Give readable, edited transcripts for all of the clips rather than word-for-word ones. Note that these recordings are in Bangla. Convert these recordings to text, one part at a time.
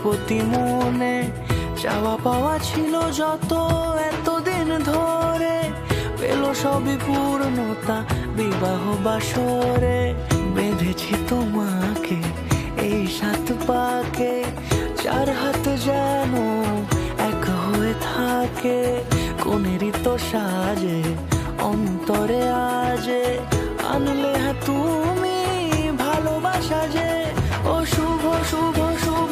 প্রতি মনে চাওয়া পাওয়া ছিল যত এতদিন ধরে, পেল সবই পূর্ণতা বিবাহ বাসরে। বেঁধেছি তোমাকে এই 7 পাকে, 4 হাত যেন এক হয়ে থাকে। কোনেরই তো সাজে অন্তরে আজে আনলে হ্যাঁ তুমি ভালোবাসা যে। ও শুভ শুভ শুভ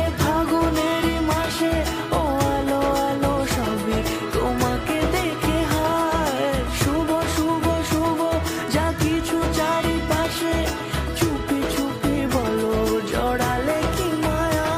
এ ফাগুনেরই মাসে, ও আলো আলো সবই তোমাকে দেখে হায়। শুভ শুভ শুভ যা কিছু চারিপাশে, চুপি চুপি বলো জড়ালে কি মায়া।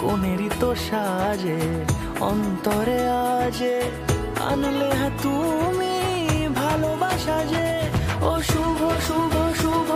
কোনেরই তো সাজে অন্তরে আজে আনলে হ্যাঁ তুমি ভালোবাসা যে। ও শুভ শুভ শুভ